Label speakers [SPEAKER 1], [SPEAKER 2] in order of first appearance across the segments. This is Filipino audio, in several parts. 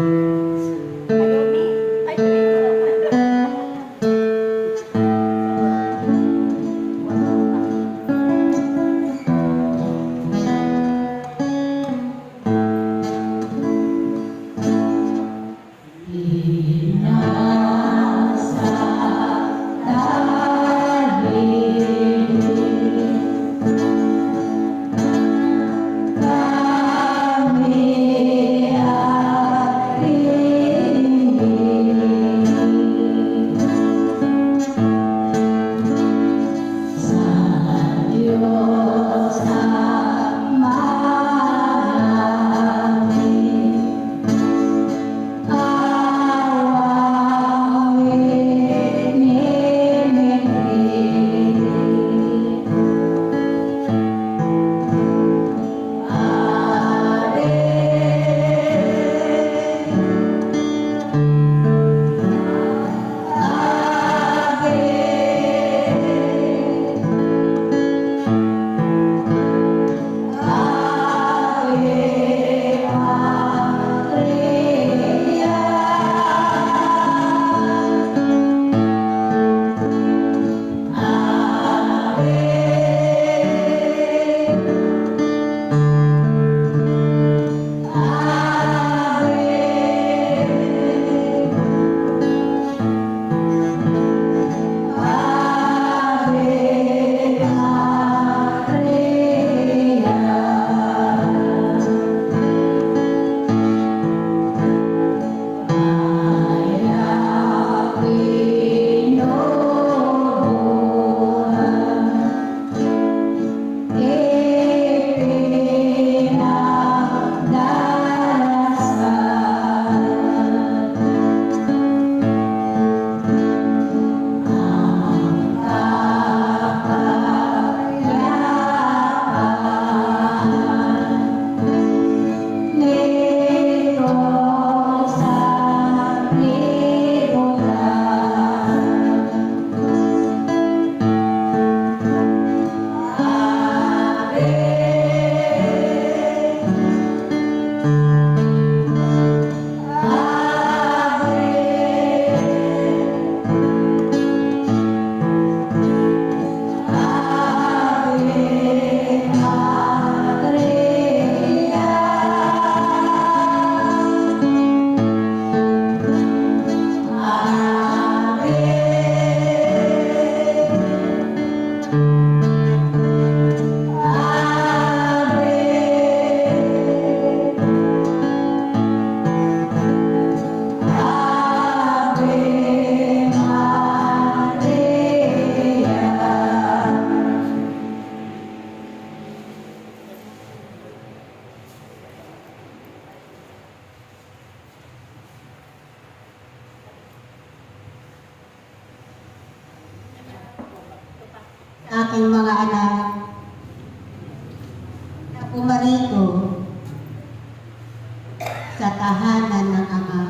[SPEAKER 1] Ayumi. Ay,
[SPEAKER 2] aking mga anak na pumarito sa tahanan ng Ama.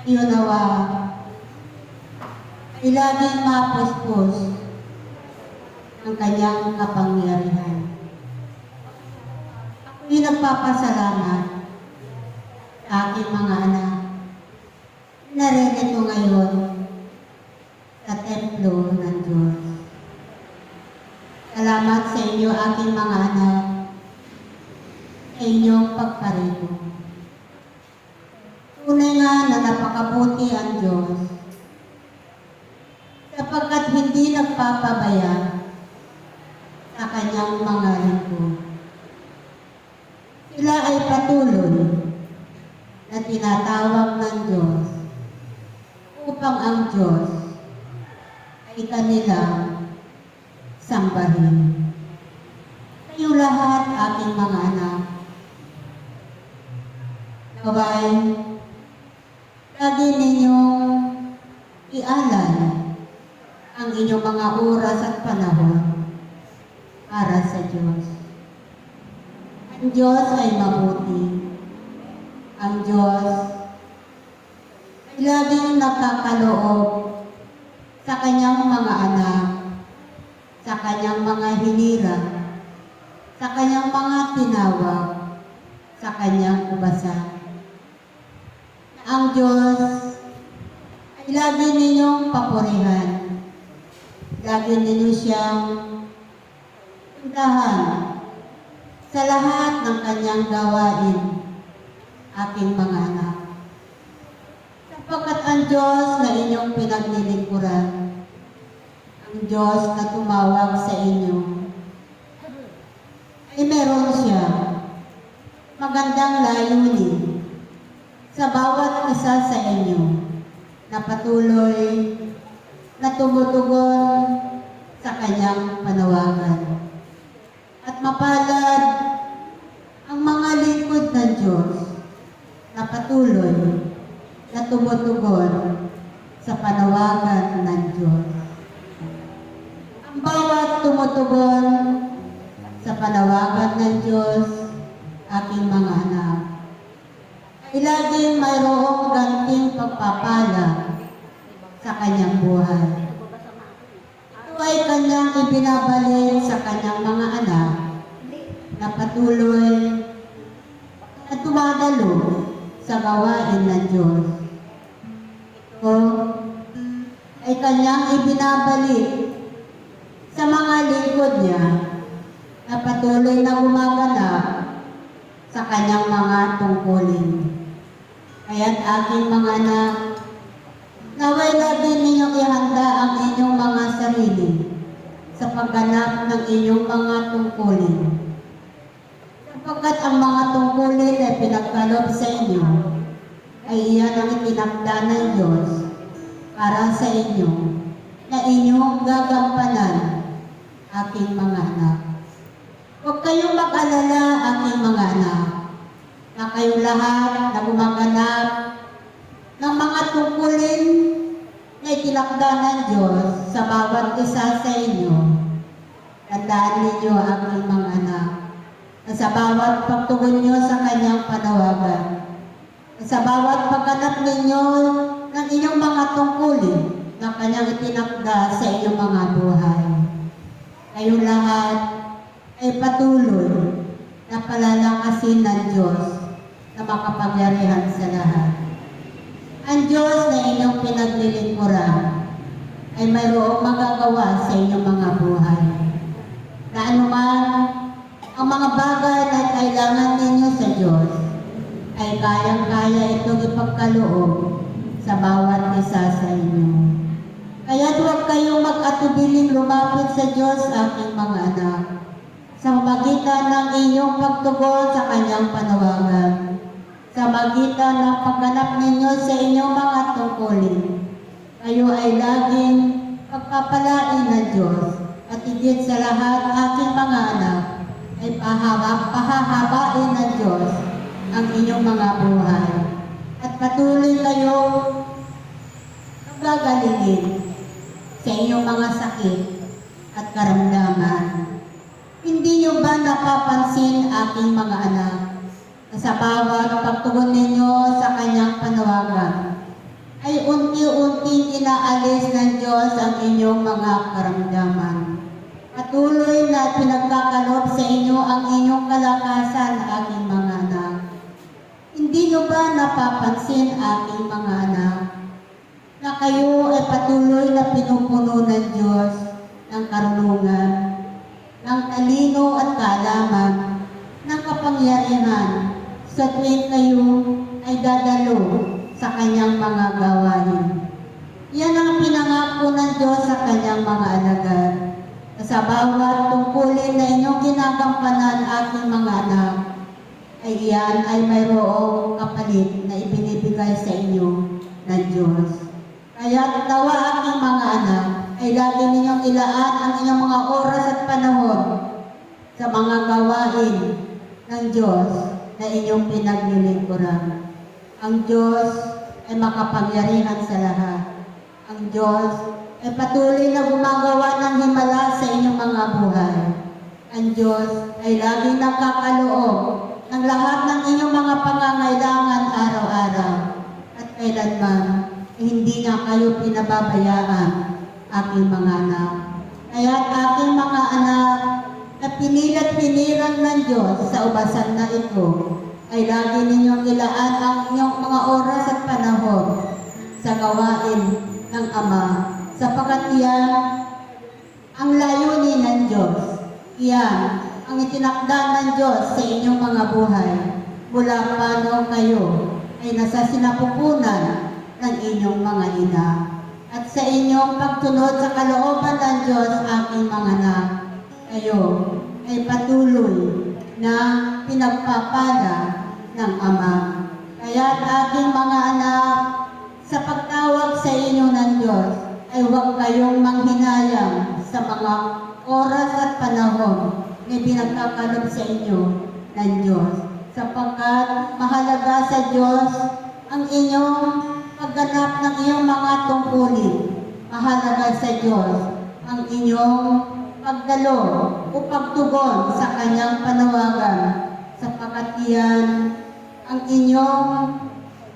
[SPEAKER 2] Kayo nawa ay laging mapuspos ng kanyang kapangyarihan. Ako'y nagpapasalamat sa aking mga anak na narito ngayon sa templo ng Diyos. Salamat sa inyo, aking mga anak, sa inyong pagparito. Tunay nga na napakabuti ang Diyos, sapagkat hindi nagpapabaya sa kanyang mga lingkod. Sila ay patuloy na tinatawag ng Diyos upang ang Diyos ay kanilang sambahin. Kayo lahat, aking mga anak, naway lagi ninyong ialay ang inyong mga oras at panahon para sa Diyos. Ang Diyos ay mabuti. Ang Diyos ay laging nagkakaloob sa kanyang mga anak, sa kanyang mga hinirang, sa kanyang mga tinawag, sa sa kanyang ubasan. Ang Diyos ay lagi ninyong papurihan. Lagi ninyo siyang puntahan sa lahat ng kanyang gawain, aking mga anak. Sapagkat ang Diyos na inyong pinaglilingkuran, ang Diyos na tumawag sa inyo, ay meron siya magandang layunin sa bawat isa sa inyo na patuloy na tumutugon sa kanyang panawagan. At mapalad ang mga lingkod ng Diyos na patuloy na tumutugon sa panawagan ng Diyos. Ang bawat tumutugon sa panawagan ng Diyos, aking mga anak, ay laging mayroong ganting pagpapala sa kanyang buhay. Ito ay kanyang ibinabalik sa kanyang mga anak na patuloy at tumadalo sa gawain ng Diyos. Ito ay kanyang ibinabalik sa mga lingkod niya na patuloy na gumaganap sa kanyang mga tungkulin. Kaya't aking mga anak, naway lagi ninyong ihanda ang inyong mga sarili sa pagganap ng inyong mga tungkulin. Sapagkat ang mga tungkulin ay pinagkaloob sa inyo, ay iyan ang itinakda ng Diyos para sa inyo na inyong gagampanan, aking mga anak. Huwag kayong mag-alala, aking mga anak, na kayong lahat na gumaganap ng mga tungkulin na itinakda ng Diyos sa bawat isa sa inyo. Tandaan ninyo, aking mga anak, na sa bawat pagtugon nyo sa kanyang panawagan, na sa bawat pagganap ninyo ng inyong mga tungkulin na kanyang itinakda sa inyong mga buhay, kayong lahat ay patuloy na palalakasin ng Diyos na makapangyarihan sa lahat. Ang Diyos na inyong pinaglilingkuran ay mayroong magagawa sa inyong mga buhay. Na anuman ang mga bagay na kailangan ninyo sa Diyos, ay kayang-kaya itong ipagkaloob sa bawat isa sa inyo. Kaya't huwag kayong mag-atubiling lumapit sa Diyos, aking mga anak, sa magitan ng inyong pagtugon sa kanyang panawagan, sa magitan ng pagganap ninyo sa inyong mga tungkulin. Kayo ay laging pagpapalain ng Diyos at higit sa lahat, aking mga anak, ay pahahabain ng Diyos ang inyong mga buhay. At patuloy kayo gagalingin sa inyong mga sakit at karamdaman. Hindi nyo ba napapansin, aking mga anak, na sa bawat pagtugon ninyo sa kanyang panawagan, ay unti-unting inaalis ng Diyos ang inyong mga karamdaman. Patuloy na pinagkakaloob sa inyo ang inyong kalakasan, aking mga anak. Hindi nyo ba napapansin, aking mga anak, na kayo ay patuloy na pinupuno ng Diyos ng karunungan, ng talino at kaalaman, ng kapangyarihan sa tuwing kayo ay dadalo sa kanyang mga gawain. Yan ang pinangako ng Diyos sa kanyang mga alagad. Sa bawat tungkulin na inyong ginagampanan, aking mga anak, ay iyan ay mayroong kapalit na ibinibigay sa inyo ng Diyos. Kaya tawa, aking mga anak, ay lagi ninyong ilaan ang inyong mga oras at panahon sa mga gawain ng Diyos na inyong pinaglilingkuran. Ang Diyos ay makapangyarihan sa lahat. Ang Diyos ay patuloy na gumagawa ng himala sa inyong mga buhay. Ang Diyos ay laging nagkakaloob ng lahat ng inyong mga pangangailangan araw-araw. At kailanman, hindi niya kayo pinababayaan, aking mga anak. Kaya aking mga anak, na pinilat-piniran ng Diyos sa ubasan na ito, ay lagi ninyong ilaan ang inyong mga oras at panahon sa gawain ng Ama, sapagkat iyan ang layunin ng Diyos. Iyan ang itinakda ng Diyos sa inyong mga buhay mula pa noong kayo ay nasa sinapupunan ng inyong mga ina. At sa inyong pagtunod sa kalooban ng Diyos, aking mga anak, kayo ay patuloy na pinagpapala ng Ama. Kaya't aking mga anak, sa pagtawag sa inyo ng Diyos, ay huwag kayong manghinayang sa mga oras at panahon na pinagkakalob sa inyo ng Diyos. Sapagkat mahalaga sa Diyos ang inyong pagganap ng iyong mga tungkulin. Mahalaga sa Diyos ang inyong pagdalo o pagtugon sa kanyang panawagan, sapagkat iyan ang inyong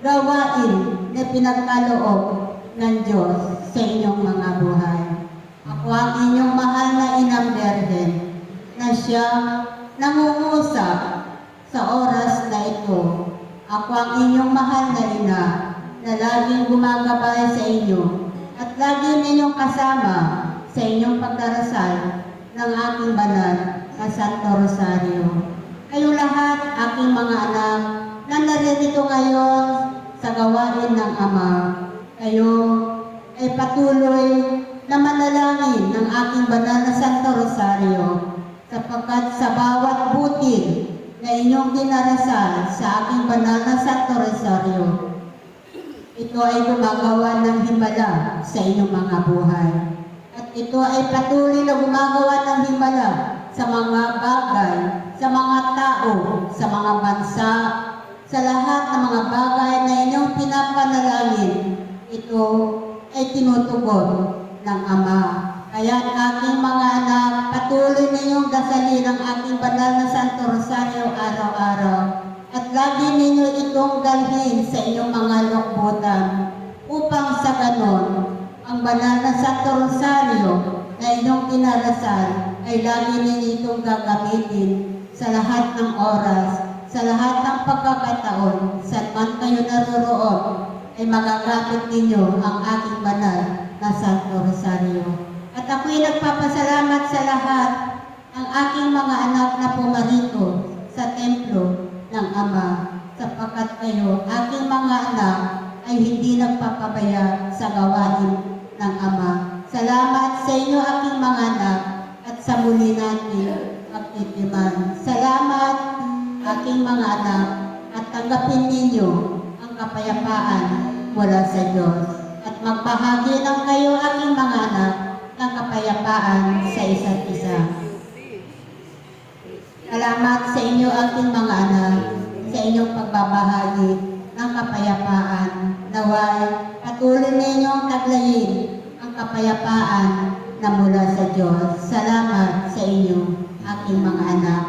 [SPEAKER 2] gawain na pinagkaloob ng Diyos sa inyong mga buhay. Ako ang inyong mahal na Inang Birhen na siyang nangungusap sa oras na ito. Ako ang inyong mahal na ina na laging gumagabay sa inyo at lagi ninyong kasama sa inyong pagdarasal ng aking banal na Santo Rosario. Kayo lahat, aking mga anak, na naririto ngayon sa gawain ng Ama, kayo ay patuloy na manalangin ng aking banal na Santo Rosario, sapagkat sa bawat butil na inyong dinarasal sa aking banal na Santo Rosario, ito ay gumagawa ng himala sa inyong mga buhay. At ito ay patuloy na gumagawa ng himala sa mga bagay, sa mga tao, sa mga bansa, sa lahat ng mga bagay na inyong pinapanalangin. Ito ay tinutugon ng Ama. Kaya't aking mga anak, patuloy ninyong dasalin ang aking banal na Santo Rosario araw-araw. At lagi ninyo itong dalhin sa inyong mga lukbutan upang sa ganon, ang banal na Santo Rosario na inyong dinarasal ay lagi ninyo itong gagamitin sa lahat ng oras, sa lahat ng pagkakataon, saan man kayo naroroon, ay magagamit ninyo ang aking banal na Santo Rosario. At ako'y nagpapasalamat sa lahat ng aking mga anak na pumarito sa templo ng Ama, sapagkat kayo, aking mga anak, ay hindi nagpapabaya sa gawain ng Ama. Salamat sa inyo, aking mga anak, at sa muli natin pagtitiman. Salamat, aking mga anak, at tanggapin ninyo ang kapayapaan mula sa Diyos. At magbahagi ng kayo, aking mga anak, ng kapayapaan sa isa't isa. Salamat sa inyo, aking mga anak, sa inyong pagbabahagi ng kapayapaan. Naway, patuloy ninyong taglayin ang kapayapaan na mula sa Diyos. Salamat sa inyo, aking mga anak.